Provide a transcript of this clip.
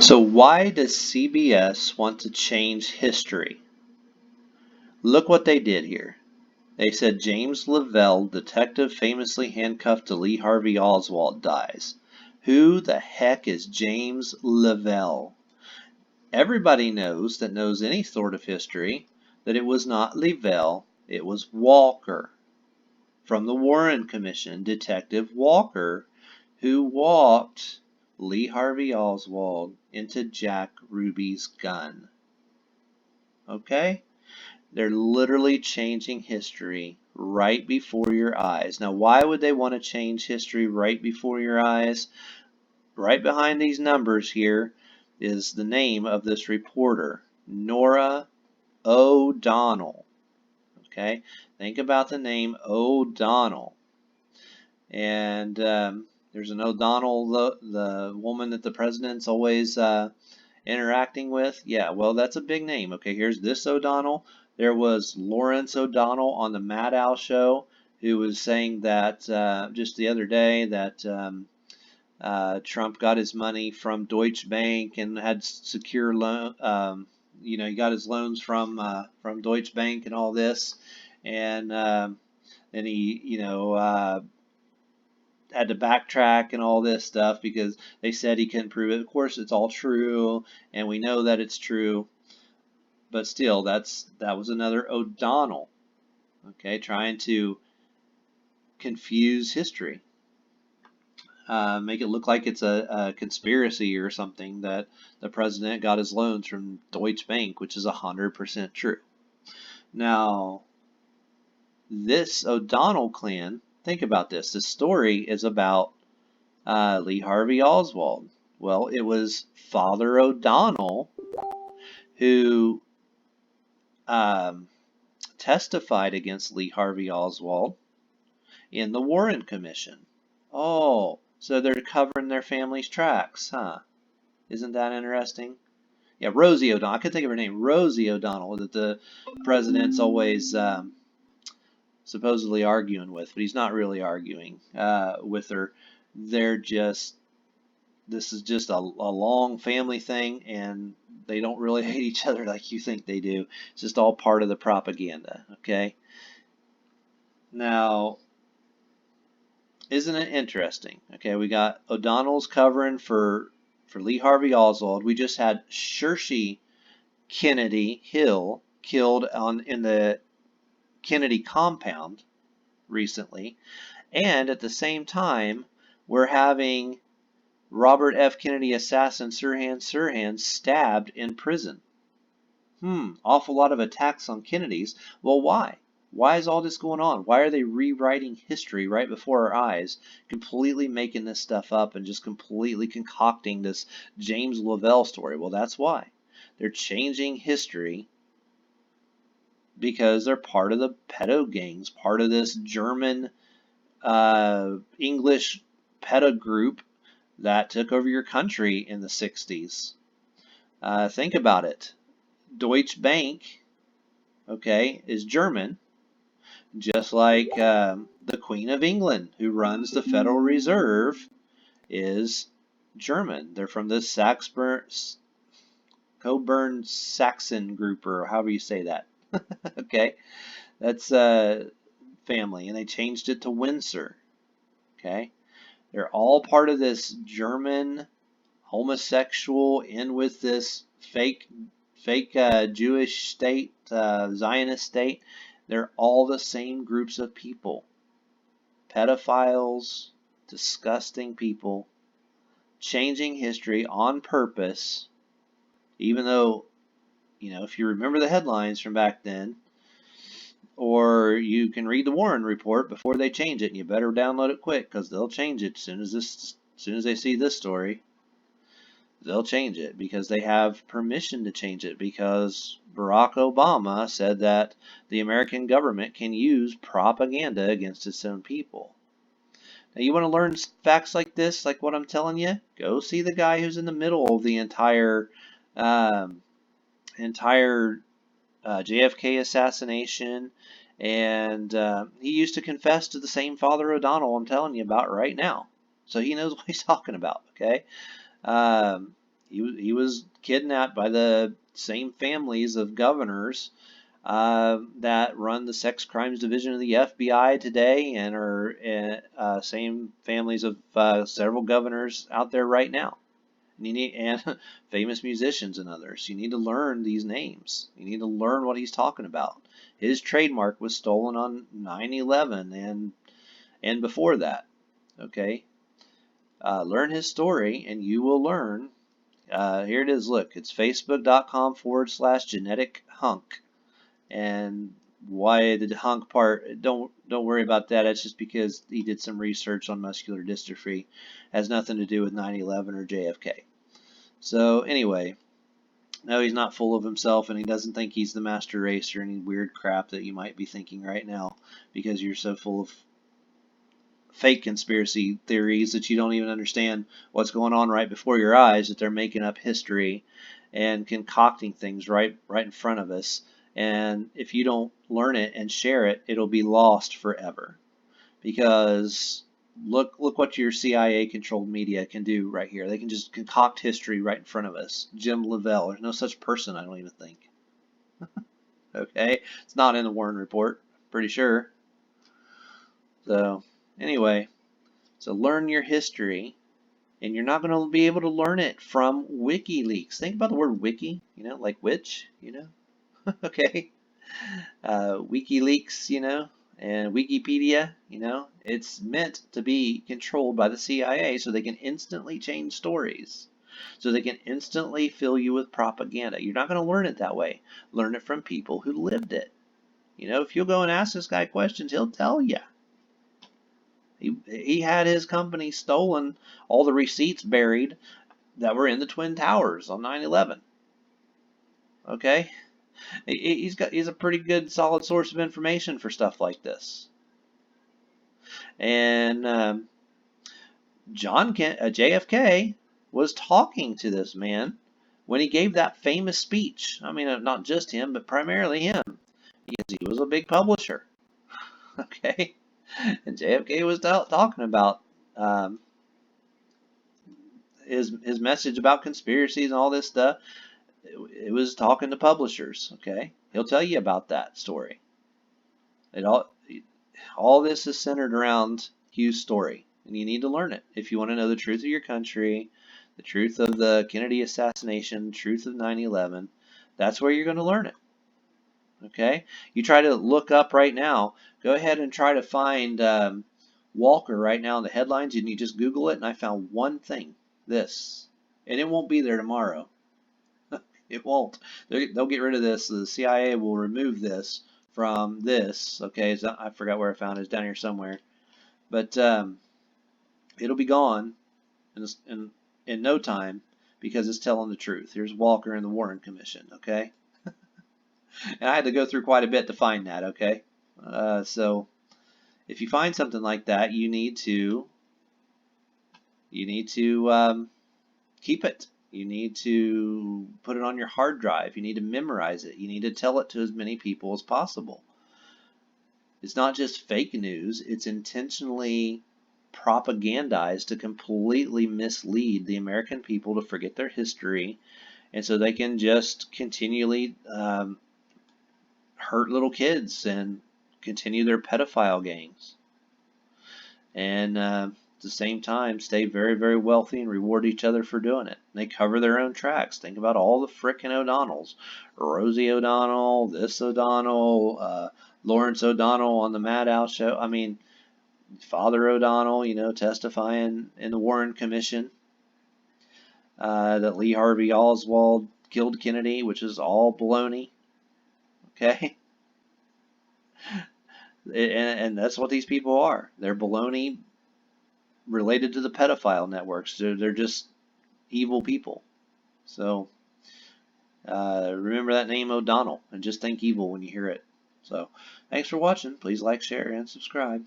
So why does CBS want to change history? Look what they did here. They said James Lavelle, detective famously handcuffed to Lee Harvey Oswald, dies. Who the heck is James Lavelle? Everybody knows that knows any sort of history that it was not Lavelle, it was Walker from the Warren Commission, Detective Walker, who walked Lee Harvey Oswald into Jack Ruby's gun. Okay? They're literally changing history right before your eyes. Now, why would they want to change history right before your eyes? Right behind these numbers here is the name of this reporter, Norah O'Donnell. Okay? Think about the name O'Donnell. And there's an O'Donnell, the woman that the president's always interacting with. Yeah, well, that's a big name. Okay, here's this O'Donnell. There was Lawrence O'Donnell on the Maddow show who was saying that just the other day that Trump got his money from Deutsche Bank and had secure loan. He got his loans from Deutsche Bank and all this, and then he, had to backtrack and all this stuff because they said he couldn't prove it. Of course, it's all true, and we know that it's true. But still, that was another O'Donnell, okay, trying to confuse history, make it look like it's a conspiracy or something that the president got his loans from Deutsche Bank, which is 100% true. Now, this O'Donnell clan, think about this. This story is about Lee Harvey Oswald. Well, it was Father O'Donnell who testified against Lee Harvey Oswald in the Warren Commission. Oh, so they're covering their family's tracks, huh? Isn't that interesting? Yeah, Rosie O'Donnell. I could think of her name, Rosie O'Donnell, that the president's always supposedly arguing with, but he's not really arguing with her. This is just a long family thing, and they don't really hate each other like you think they do. It's just all part of the propaganda, okay? Now, isn't it interesting? Okay, we got O'Donnell's covering for Lee Harvey Oswald. We just had Saoirse Kennedy Hill killed in the Kennedy compound recently, and at the same time, we're having Robert F. Kennedy assassin Sirhan Sirhan stabbed in prison. Awful lot of attacks on Kennedys. Well, why? Why is all this going on? Why are they rewriting history right before our eyes, completely making this stuff up and just completely concocting this James Lavelle story? Well, that's why. They're changing history because they're part of the pedo gangs, part of this German English pedo group that took over your country in the 60s. Think about it. Deutsche Bank, okay, is German, just like the Queen of England, who runs the Federal Reserve, is German. They're from the Coburn-Saxon group, or however you say that. Okay, that's family, and they changed it to Windsor. Okay, they're all part of this German homosexual in with this fake Jewish state, Zionist state. They're all the same groups of people. Pedophiles, disgusting people, changing history on purpose, even though, if you remember the headlines from back then, or you can read the Warren report before they change it, and you better download it quick because they'll change it as soon as they see this story. They'll change it because they have permission to change it because Barack Obama said that the American government can use propaganda against its own people. Now, you want to learn facts like this, like what I'm telling you? Go see the guy who's in the middle of the entire JFK assassination, and he used to confess to the same Father O'Donnell I'm telling you about right now. So he knows what he's talking about, okay? he was kidnapped by the same families of governors that run the sex crimes division of the FBI today, and are same families of several governors out there right now. And famous musicians and others. You need to learn these names. You need to learn what he's talking about. His trademark was stolen on 9/11 and before that. Okay, learn his story, and you will learn. Here it is. Look, it's facebook.com/genetic hunk. And why the hunk part, don't worry about that. That's just because he did some research on muscular dystrophy. It has nothing to do with 9/11 or JFK. So anyway, no, he's not full of himself, and he doesn't think he's the master race or any weird crap that you might be thinking right now, because you're so full of fake conspiracy theories that you don't even understand what's going on right before your eyes, that they're making up history and concocting things right in front of us. And if you don't learn it and share it, it'll be lost forever. Because look what your CIA-controlled media can do right here. They can just concoct history right in front of us. Jim Lavelle, there's no such person, I don't even think. Okay, it's not in the Warren Report, pretty sure. So anyway, so learn your history, and you're not going to be able to learn it from WikiLeaks. Think about the word wiki, like witch, okay. WikiLeaks, and Wikipedia, it's meant to be controlled by the CIA so they can instantly change stories, so they can instantly fill you with propaganda. You're not going to learn it that way. Learn it from people who lived it. If you'll go and ask this guy questions, he'll tell you. He had his company stolen, all the receipts buried that were in the Twin Towers on 9/11. Okay? He's a pretty good solid source of information for stuff like this. And JFK was talking to this man when he gave that famous speech. I mean, not just him, but primarily him, because he was a big publisher. Okay? And JFK was talking about his message about conspiracies and all this stuff. It was talking to publishers. Okay? He'll tell you about that story. All this is centered around Hugh's story, and you need to learn it if you want to know the truth of your country, the truth of the Kennedy assassination, the truth of 9/11. That's where you're going to learn it. Okay? You try to look up right now, go ahead and try to find Walker right now in the headlines, and you just Google it, and I found one thing, this. And it won't be there tomorrow. It won't. They'll get rid of this. The CIA will remove this from this. Okay, so I forgot where I found it. It's down here somewhere. But it'll be gone in no time, because it's telling the truth. Here's Walker and the Warren Commission. Okay, and I had to go through quite a bit to find that. Okay, so if you find something like that, you need to keep it. You need to put it on your hard drive. You need to memorize it. You need to tell it to as many people as possible. It's not just fake news. It's intentionally propagandized to completely mislead the American people to forget their history, and so they can just continually hurt little kids and continue their pedophile gangs. And at the same time, stay very, very wealthy and reward each other for doing it. They cover their own tracks. Think about all the frickin' O'Donnells. Rosie O'Donnell, this O'Donnell, Lawrence O'Donnell on the Maddow show. I mean, Father O'Donnell, testifying in the Warren Commission that Lee Harvey Oswald killed Kennedy, which is all baloney. Okay? And that's what these people are. They're baloney related to the pedophile networks. They're just evil people. So remember that name O'Donnell, and just think evil when you hear it. So thanks for watching. Please like, share, and subscribe.